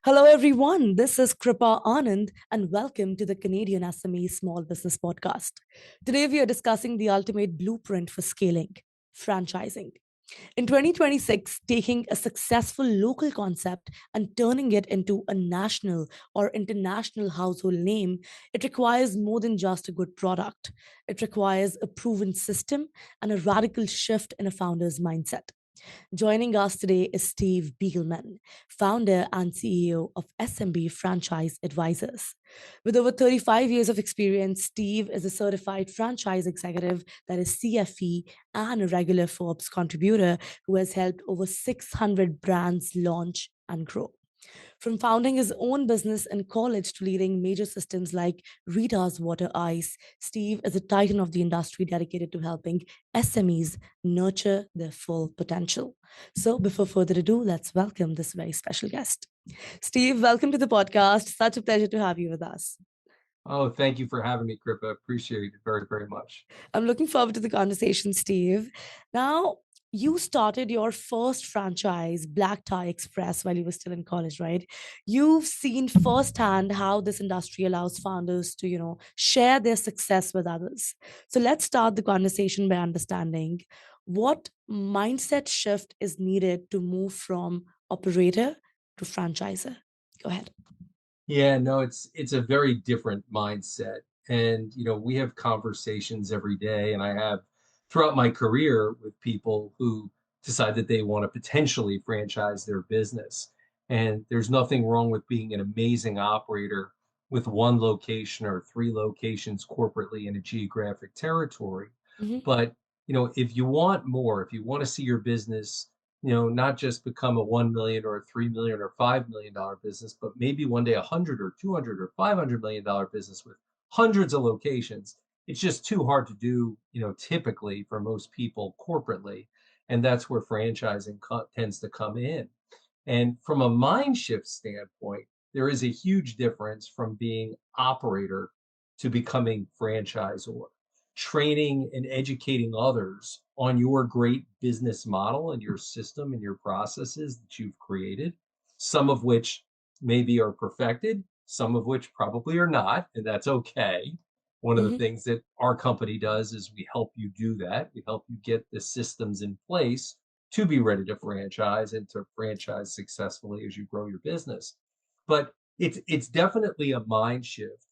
Hello, everyone. This is Kripa Anand, and welcome to the Canadian SME Small Business Podcast. Today, we are discussing the ultimate blueprint for scaling franchising. In 2026, taking a successful local concept and turning it into a national or international household name, it requires more than just a good product. It requires a proven system and a radical shift in a founder's mindset. Joining us today is Steve Beagelman, founder and CEO of SMB Franchise Advisors. With over 35 years of experience, Steve is a certified franchise executive, that is CFE, and a regular Forbes contributor who has helped over 600 brands launch and grow. From founding his own business in college to leading major systems like Rita's Water Ice, Steve is a titan of the industry dedicated to helping SMEs nurture their full potential. So, before further ado, let's welcome this very special guest. Steve, welcome to the podcast. Such a pleasure to have you with us. Oh, thank you for having me, Kripa. Appreciate it very, very much. I'm looking forward to the conversation, Steve. Now, you started your first franchise, Black Tie Express, while you were still in college, right? You've seen firsthand how this industry allows founders to, share their success with others. So let's start the conversation by understanding what mindset shift is needed to move from operator to franchisor. Go ahead. Yeah, no, it's a very different mindset. And we have conversations every day, and I have throughout my career with people who decide that they want to potentially franchise their business. And there's nothing wrong with being an amazing operator with one location or three locations corporately in a geographic territory. Mhm. But, if you want more, if you want to see your business not just become a 1 million or a 3 million or $5 million business, but maybe one day 100 or 200 or $500 million business with hundreds of locations. It's just too hard to do, typically for most people corporately. And that's where franchising tends to come in. And from a mind shift standpoint, there is a huge difference from being operator to becoming franchisor. Training and educating others on your great business model and your system and your processes that you've created, some of which maybe are perfected, some of which probably are not, and that's okay. One of the Mhm. things that our company does is we help you do that. We help you get the systems in place to be ready to franchise and to franchise successfully as you grow your business. But it's definitely a mind shift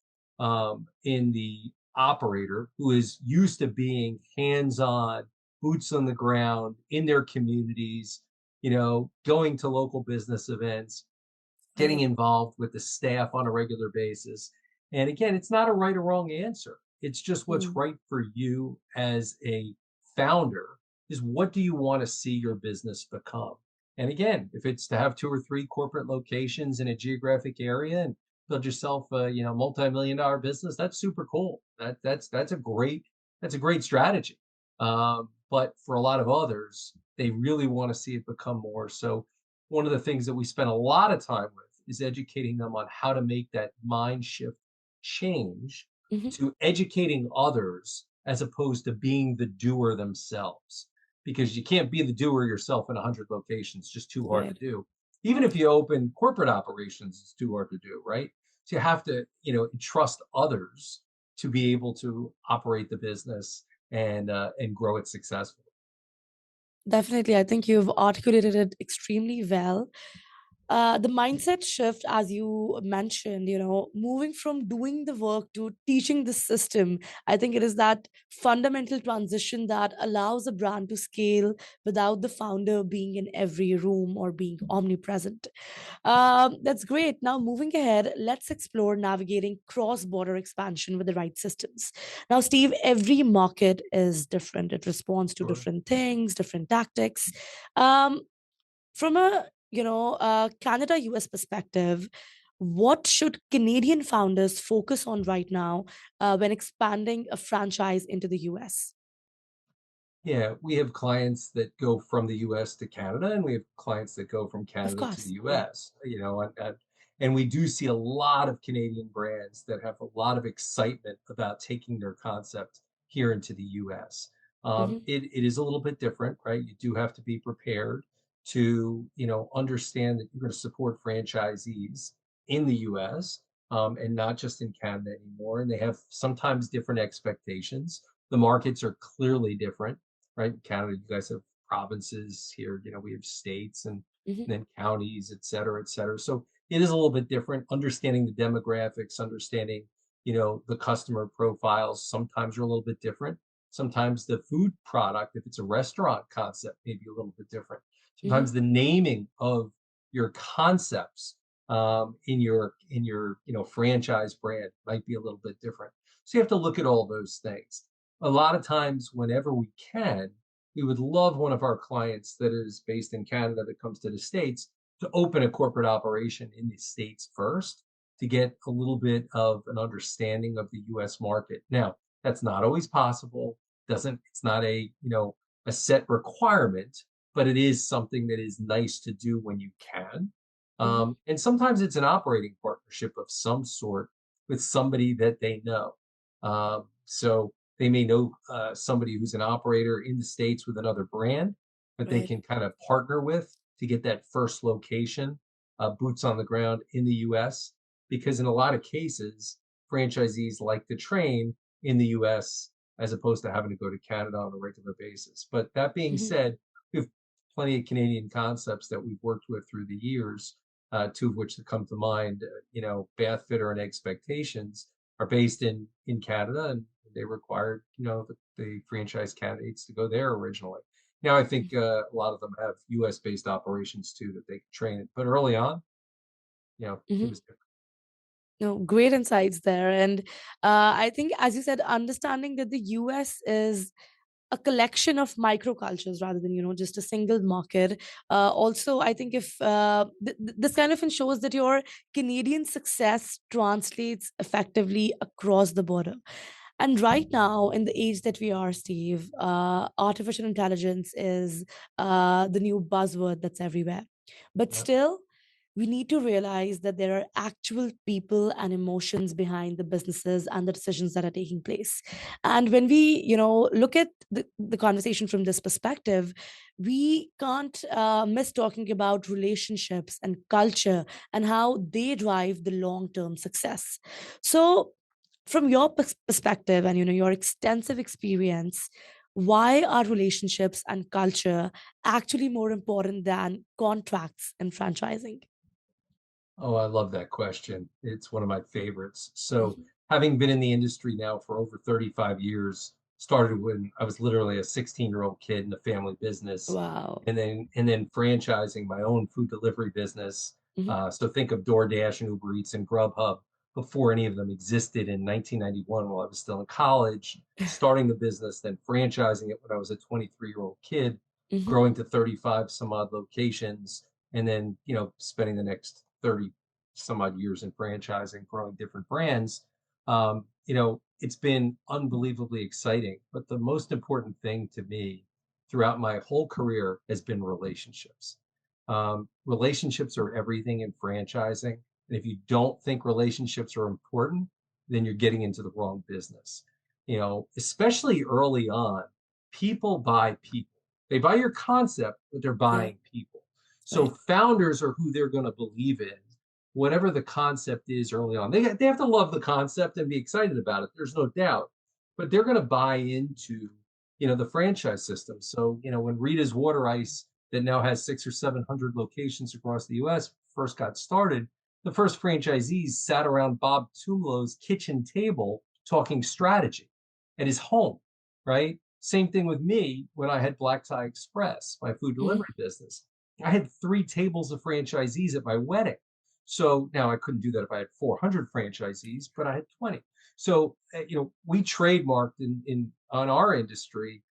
in the operator who is used to being hands-on, boots on the ground in their communities, going to local business events, getting Right. involved with the staff on a regular basis. And again, it's not a right or wrong answer. It's just what's Mhm. right for you as a founder is what do you want to see your business become? And again, if it's to have two or three corporate locations in a geographic area and build yourself a, multi-million-dollar business, that's super cool. That's a great strategy. But for a lot of others, they really want to see it become more. So one of the things that we spend a lot of time with is educating them on how to make that mind shift change Mhm. to educating others as opposed to being the doer themselves. Because you can't be the doer yourself in 100 locations, just too hard to Right. do. Even if you open corporate operations, it's too hard to do, right? So you have to, trust others to be able to operate the business and grow it successfully. Definitely. I think you've articulated it extremely well. The mindset shift, as you mentioned, moving from doing the work to teaching the system, I think it is that fundamental transition that allows a brand to scale without the founder being in every room or being omnipresent. That's great. Now, moving ahead, let's explore navigating cross border expansion with the right systems. Now, Steve, every market is different, it responds to Sure. different things, different tactics. Um, from a Canada US perspective, what should Canadian founders focus on right now when expanding a franchise into the US? Yeah, we have clients that go from the US to Canada, and we have clients that go from Of Canada to the course, yeah. US, and we do see a lot of Canadian brands that have a lot of excitement about taking their concept here into the US. Hmm. It is a little bit different, right? You do have to be prepared. to, understand that you're going to support franchisees in the US, and not just in Canada anymore. And they have sometimes different expectations. The markets are clearly different, right? In Canada, you guys have provinces. Here, we have states and Hmm. then counties, et cetera, et cetera. So it is a little bit different. Understanding the demographics, understanding, the customer profiles sometimes are a little bit different. Sometimes the food product, if it's a restaurant concept, may be a little bit different. Hmm. Sometimes the naming of your concepts, in your franchise brand might be a little bit different. So you have to look at all those things. A lot of times, whenever we can, we would love one of our clients that is based in Canada that comes to the States to open a corporate operation in the States first to get a little bit of an understanding of the US market. Now, that's not always possible. It's not a set requirement, but it is something that is nice to do when you can. Hmm. And sometimes it's an operating partnership of some sort with somebody that they know. So they may know somebody who's an operator in the States with another brand, but they Right. can kind of partner with to get that first location, boots on the ground in the US. Because in a lot of cases, franchisees like to train in the US as opposed to having to go to Canada on a regular basis. But that being Hmm. said, we have plenty of Canadian concepts that we've worked with through the years, two of which that come to mind. Bath Fitter and Expectations are based in Canada, and they required the franchise candidates to go there originally. Now I think a lot of them have U.S. based operations too that they can train it. But early on, it Hmm. was different. No, great insights there. And I think, as you said, understanding that the US is a collection of microcultures rather than just a single market. Also, I think if this kind of ensures that your Canadian success translates effectively across the border. And right now, in the age that we are, Steve, artificial intelligence is the new buzzword that's everywhere. But Yeah. still, we need to realize that there are actual people and emotions behind the businesses and the decisions that are taking place. And when we, look at the conversation from this perspective, we can't miss talking about relationships and culture and how they drive the long-term success. So, from your perspective and your extensive experience, why are relationships and culture actually more important than contracts and franchising? Oh, I love that question. It's one of my favorites. So, Mhm. having been in the industry now for over 35 years, started when I was literally a 16-year-old kid in a family business, Wow. and then franchising my own food delivery business. Mhm. So think of DoorDash and Uber Eats and Grubhub before any of them existed in 1991 while I was still in college, starting the business, then franchising it when I was a 23-year-old kid, Mhm. growing to 35 some odd locations, and then spending the next 30 some odd years in franchising, growing different brands. It's been unbelievably exciting. But the most important thing to me throughout my whole career has been relationships. Relationships are everything in franchising. And if you don't think relationships are important, then you're getting into the wrong business. Especially early on, people buy people. They buy your concept, but they're Yeah. buying people. So Right. founders are who they're going to believe in, whatever the concept is early on. They have to love the concept and be excited about it. There's no doubt, but they're going to buy into the franchise system. So when Rita's Water Ice, that now has 600 or 700 locations across the U.S., first got started, the first franchisees sat around Bob Tumlo's kitchen table talking strategy at his home, right? Same thing with me when I had Black Tie Express, my food Mhm. delivery business. I had 3 tables of franchisees at my wedding. So now I couldn't do that if I had 400 franchisees, but I had 20. So we trademarked in on our industry.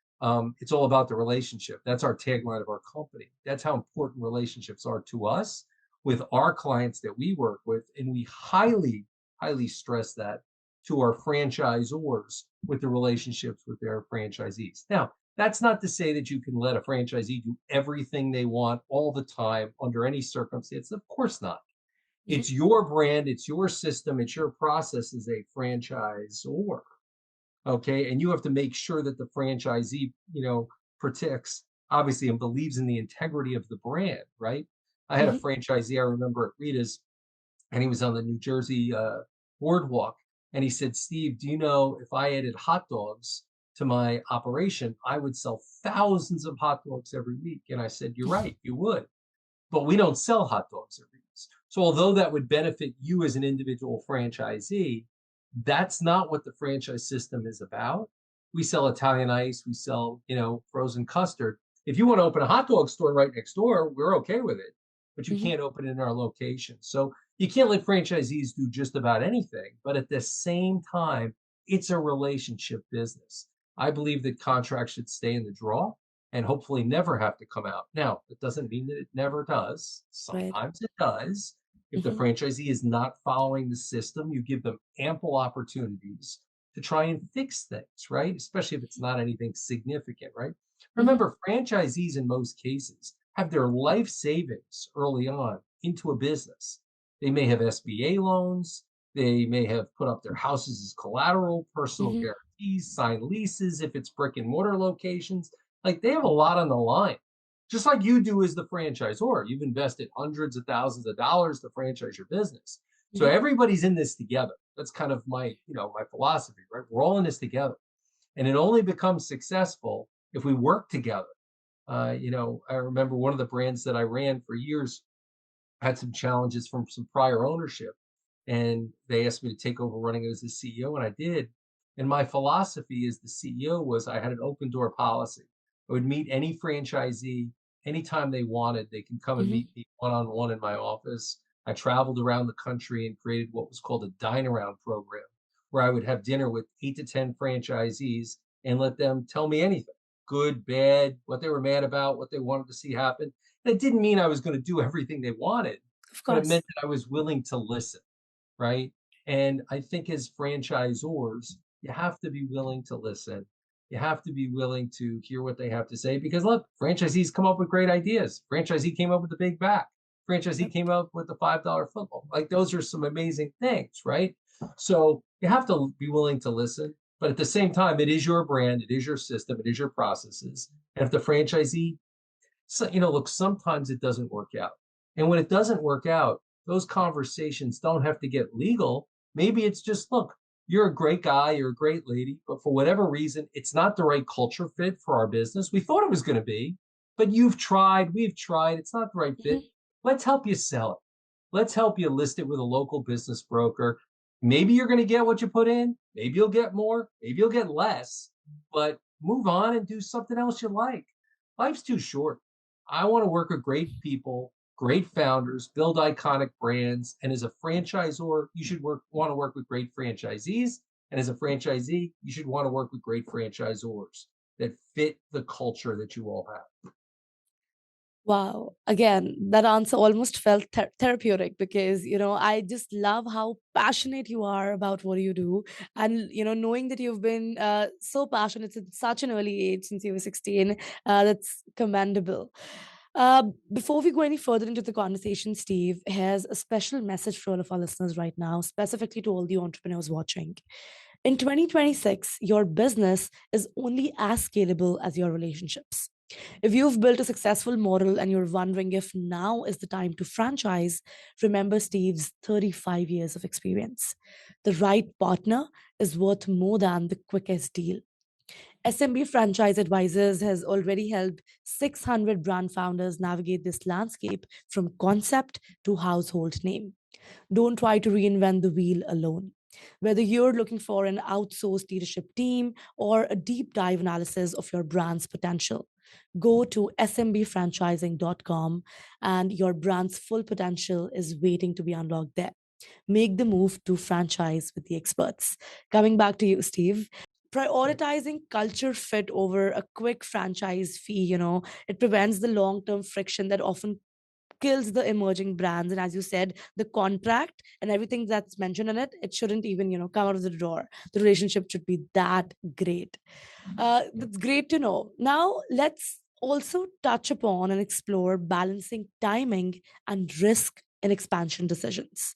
It's all about the relationship. That's our tagline of our company. That's how important relationships are to us with our clients that we work with, and we highly, highly stress that to our franchisors with the relationships with their franchisees. Now, that's not to say that you can let a franchisee do everything they want all the time under any circumstance. Of course not. Mhm. It's your brand, it's your system, it's your process as a franchisor. Okay. And you have to make sure that the franchisee, protects obviously, and believes in the integrity of the brand, right? I had a Mhm. franchisee I remember at Rita's, and he was on the New Jersey boardwalk. And he said, Steve, do you know if I added hot dogs to my operation, I would sell thousands of hot dogs every week? And I said, you're right, you would. But we don't sell hot dogs every week. So although that would benefit you as an individual franchisee, that's not what the franchise system is about. We sell Italian ice, we sell, frozen custard. If you want to open a hot dog store right next door, we're okay with it, but you Mhm. can't open it in our location. So you can't let franchisees do just about anything, but at the same time, it's a relationship business. I believe that contracts should stay in the draw and hopefully never have to come out. Now, it doesn't mean that it never does. Right. Sometimes it does. If the Mhm. franchisee is not following the system, you give them ample opportunities to try and fix things, right? Especially if it's not anything significant, right? Mhm. Remember, franchisees in most cases have their life savings early on into a business. They may have SBA loans. They may have put up their houses as collateral, personal Mhm. guarantees, signed leases if it's brick and mortar locations. Like they have a lot on the line, just like you do as the franchisor. You've invested hundreds of thousands of dollars to franchise your business. So Mhm. everybody's in this together. That's kind of my philosophy, right? We're all in this together. And it only becomes successful if we work together. I remember one of the brands that I ran for years had some challenges from some prior ownership, and they asked me to take over running it as the CEO, and I did. And my philosophy as the CEO was I had an open door policy. I would meet any franchisee anytime they wanted. They can come and Mhm. meet me one on one in my office. I traveled around the country and created what was called a dine around program, where I would have dinner with 8 to 10 franchisees and let them tell me anything, good, bad, what they were mad about, what they wanted to see happen. And it didn't mean I was going to do everything they wanted, Of but it course. meant that I was willing to listen, right? And I think as franchisors, you have to be willing to listen. You have to be willing to hear what they have to say because look, franchisees come up with great ideas. Franchisee came up with the big back. Franchisee Yep. came up with the $5 football. Like those are some amazing things, right? So you have to be willing to listen. But at the same time, it is your brand, it is your system, it is your processes. And if the franchisee, so, look, sometimes it doesn't work out. And when it doesn't work out, those conversations don't have to get legal. Maybe it's just, look, you're a great guy, you're a great lady, but for whatever reason, it's not the right culture fit for our business. We thought it was going to be, but you've tried, we've tried, it's not the right fit. Mhm. Let's help you sell it. Let's help you list it with a local business broker. Maybe you're going to get what you put in. Maybe you'll get more. Maybe you'll get less, but move on and do something else you like. Life's too short. I want to work with great people, great founders, build iconic brands. And as a franchisor, you should want to work with great franchisees. And as a franchisee, you should want to work with great franchisors that fit the culture that you all have. Wow. Again, that answer almost felt therapeutic because, I just love how passionate you are about what you do. And, knowing that you've been so passionate at such an early age since you were 16, that's commendable. Before we go any further into the conversation, Steve has a special message for all of our listeners right now, specifically to all the entrepreneurs watching. In 2026, your business is only as scalable as your relationships. If you've built a successful model and you're wondering if now is the time to franchise, remember Steve's 35 years of experience. The right partner is worth more than the quickest deal. SMB Franchise Advisors has already helped 600 brand founders navigate this landscape from concept to household name. Don't try to reinvent the wheel alone. Whether you're looking for an outsourced leadership team or a deep dive analysis of your brand's potential, go to smbfranchising.com and your brand's full potential is waiting to be unlocked there. Make the move to franchise with the experts. Coming back to you, Steve. Prioritizing culture fit over a quick franchise fee, it prevents the long term friction that often kills the emerging brands. And as you said, the contract and everything that's mentioned in it, it shouldn't even, come out of the door. The relationship should be that great. That's great to know. Now, let's also touch upon and explore balancing timing and risk in expansion decisions.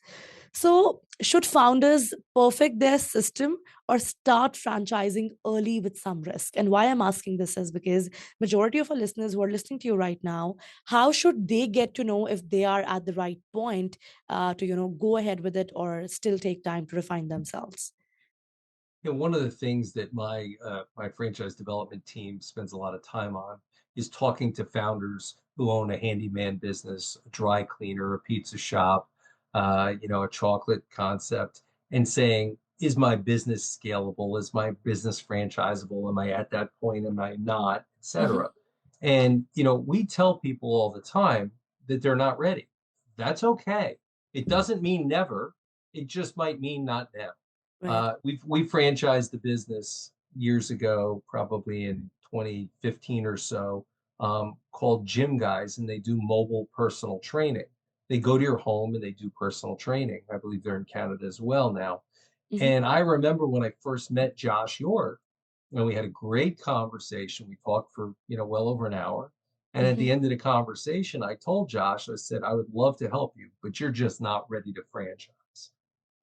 So, should founders perfect their system or start franchising early with some risk? And why I'm asking this is because majority of our listeners who are listening to you right now, how should they get to know if they are at the right point to go ahead with it or still take time to refine themselves? One of the things that my franchise development team spends a lot of time on is talking to founders who own a handyman business, a dry cleaner, a pizza shop, a chocolate concept, and saying, is my business scalable? Is my business franchisable? Am I at that point? Am I not? Hmm. Etc. And we tell people all the time that they're not ready. That's okay. It doesn't mean never. It just might mean not now. Right. We franchised the business years ago, probably in 2015 or so, called Gym Guys, and they do mobile personal training. They go to your home and they do personal training. I believe they're in Canada as well now. Hmm. And I remember when I first met Josh York, and we had a great conversation. We talked for, well over an hour. And at Hmm. the end of the conversation, I told Josh, I said, I would love to help you, but you're just not ready to franchise.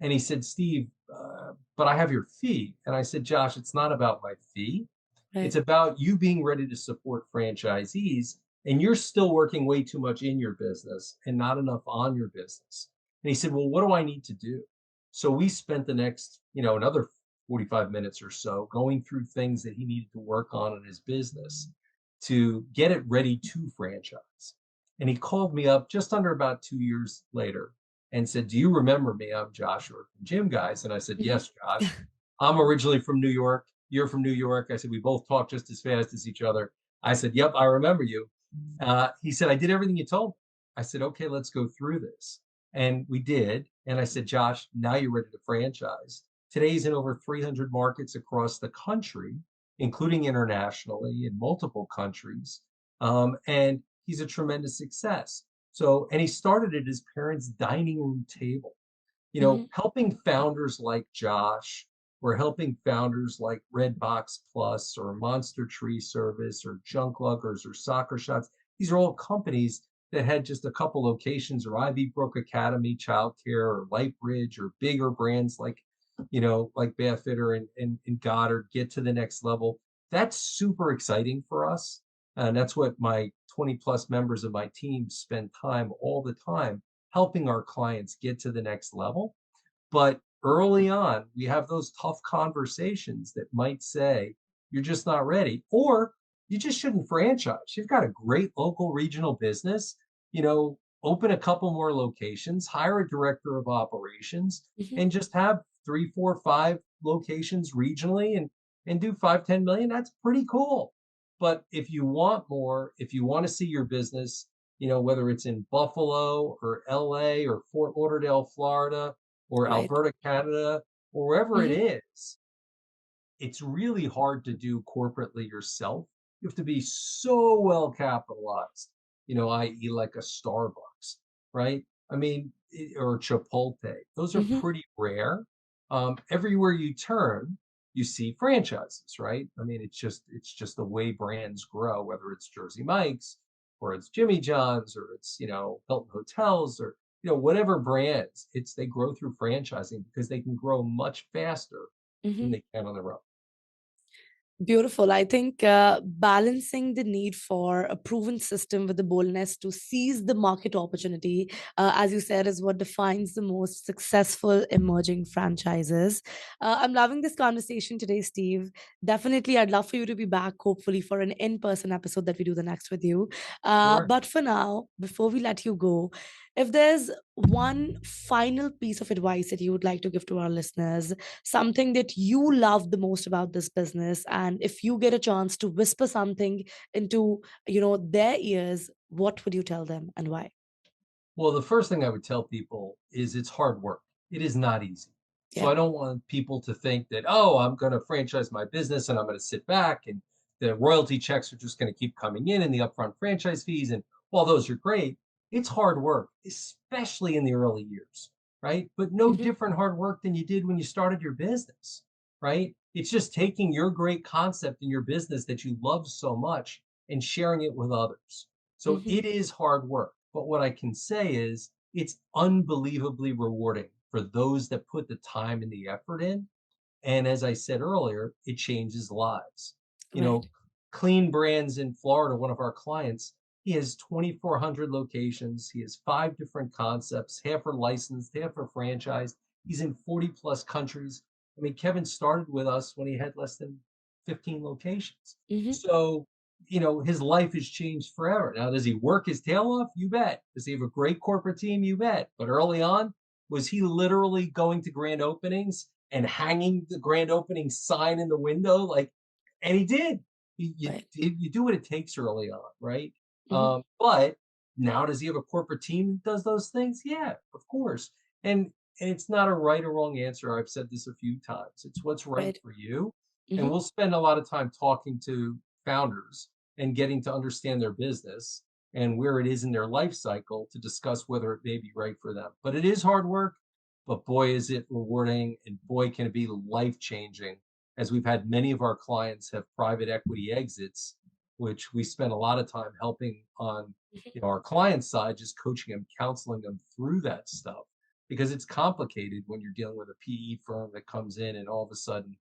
And he said, Steve, but I have your fee. And I said, Josh, it's not about my fee. Right. It's about you being ready to support franchisees. And you're still working way too much in your business and not enough on your business. And he said, well, what do I need to do? So we spent the next, another 45 minutes or so going through things that he needed to work on in his business to get it ready to franchise. And he called me up just under about 2 years later and said, do you remember me? I'm Joshua from Gym Guys. And I said, Hmm. yes, Josh. I'm originally from New York. You're from New York. I said, we both talk just as fast as each other. I said, yep, I remember you. He said, I did everything you told me. I said, okay, let's go through this. And we did. And I said, Josh, now you're ready to franchise. Today's in over 300 markets across the country, including internationally in multiple countries. And he's a tremendous success. So, and he started at his parents' dining room table, Hmm. helping founders like Josh or helping founders like Redbox Plus or Monster Tree Service or Junk Luggers or Soccer Shots. These are all companies that had just a couple locations, or Ivy Brook Academy Childcare or Lightbridge or bigger brands like Bathfitter and Goddard get to the next level. That's super exciting for us. And that's what my 20 plus members of my team spend time all the time helping our clients get to the next level. But early on, we have those tough conversations that might say, you're just not ready, or you just shouldn't franchise. You've got a great local regional business, open a couple more locations, hire a director of operations, Hmm. and just have 3, 4, 5 locations regionally and do 5, 10 million. That's pretty cool. But if you want more, if you want to see your business, whether it's in Buffalo or LA or Fort Lauderdale, Florida, or Right. Alberta, Canada, or wherever it Hmm. is, it's really hard to do corporately yourself. You have to be so well capitalized, i.e., like a Starbucks, right? I mean, or Chipotle. Those are Hmm. pretty rare. Everywhere you turn, you see franchises, right? I mean, it's just the way brands grow, whether it's Jersey Mike's or it's Jimmy John's or it's Hilton Hotels or whatever brands. They grow through franchising because they can grow much faster than Hmm. they can on their own. Beautiful. I think balancing the need for a proven system with the boldness to seize the market opportunity, as you said, is what defines the most successful emerging franchises. I'm loving this conversation today, Steve. Definitely, I'd love for you to be back, hopefully, for an in person episode that we do the next with you. Sure. But for now, before we let you go, if there's one final piece of advice that you would like to give to our listeners, something that you love the most about this business, and if you get a chance to whisper something into their ears, what would you tell them and why? Well, the first thing I would tell people is it's hard work. It is not easy. So Yeah. I don't want people to think that, oh, I'm going to franchise my business and I'm going to sit back and the royalty checks are just going to keep coming in and the upfront franchise fees. And while those are great, it's hard work, especially in the early years, right? But no Hmm. different hard work than you did when you started your business, right? It's just taking your great concept in your business that you love so much and sharing it with others. So Hmm. it is hard work. But what I can say is it's unbelievably rewarding for those that put the time and the effort in. And as I said earlier, it changes lives. You Right. know, Clean Brands in Florida, one of our clients, he has 2,400 locations. He has 5 different concepts, half are licensed, half are franchised. He's in 40 plus countries. I mean, Kevin started with us when he had less than 15 locations. Mm-hmm. So, his life has changed forever. Now, does he work his tail off? You bet. Does he have a great corporate team? You bet. But early on, was he literally going to grand openings and hanging the grand opening sign in the window? And he did. Right. You do what it takes early on, right? Mm-hmm. But now, does he have a corporate team that does those things? Yeah, of course. And it's not a right or wrong answer. I've said this a few times. It's what's right Right. for you. And Mm-hmm. we'll spend a lot of time talking to founders and getting to understand their business and where it is in their life cycle to discuss whether it may be right for them. But it is hard work, but boy, is it rewarding, and boy, can it be life changing, as we've had many of our clients have private equity exits, which we spend a lot of time helping on our client side, just coaching them, counseling them through that stuff, because it's complicated when you're dealing with a PE firm that comes in and all of a sudden,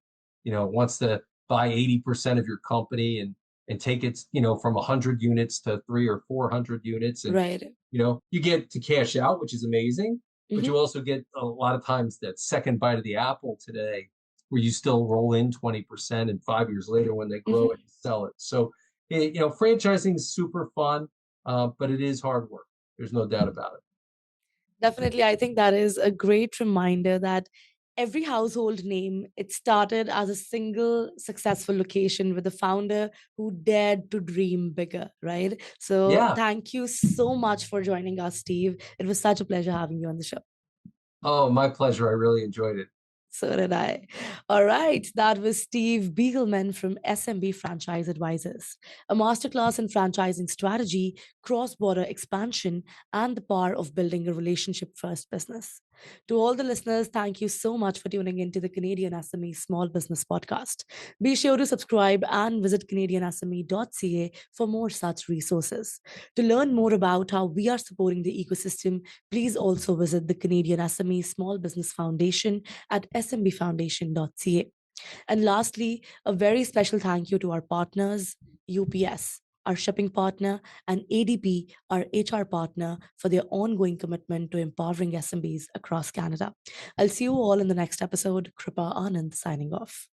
wants to buy 80% of your company and take it, from 100 units to 300 or 400 units. And, Right. you get to cash out, which is amazing, but Mm-hmm. you also get a lot of times that second bite of the apple today, where you still roll in 20%, and 5 years later when they grow Mm-hmm. it, you sell it. So, franchising is super fun, but it is hard work. There's no doubt about it. Definitely, I think that is a great reminder that every household name, it started as a single successful location with a founder who dared to dream bigger, right? So Yeah. thank you so much for joining us, Steve. It was such a pleasure having you on the show. Oh, my pleasure. I really enjoyed it. So did I. All right. That was Steve Beagelman from SMB Franchise Advisors, a masterclass in franchising strategy, cross border expansion, and the power of building a relationship first business. To all the listeners, thank you so much for tuning into the Canadian SME Small Business Podcast. Be sure to subscribe and visit CanadianSME.ca for more such resources. To learn more about how we are supporting the ecosystem, please also visit the Canadian SME Small Business Foundation at smbfoundation.ca. And lastly, a very special thank you to our partners, UPS, our shipping partner, and ADP, our HR partner, for their ongoing commitment to empowering SMBs across Canada. I'll see you all in the next episode. Kripa Anand signing off.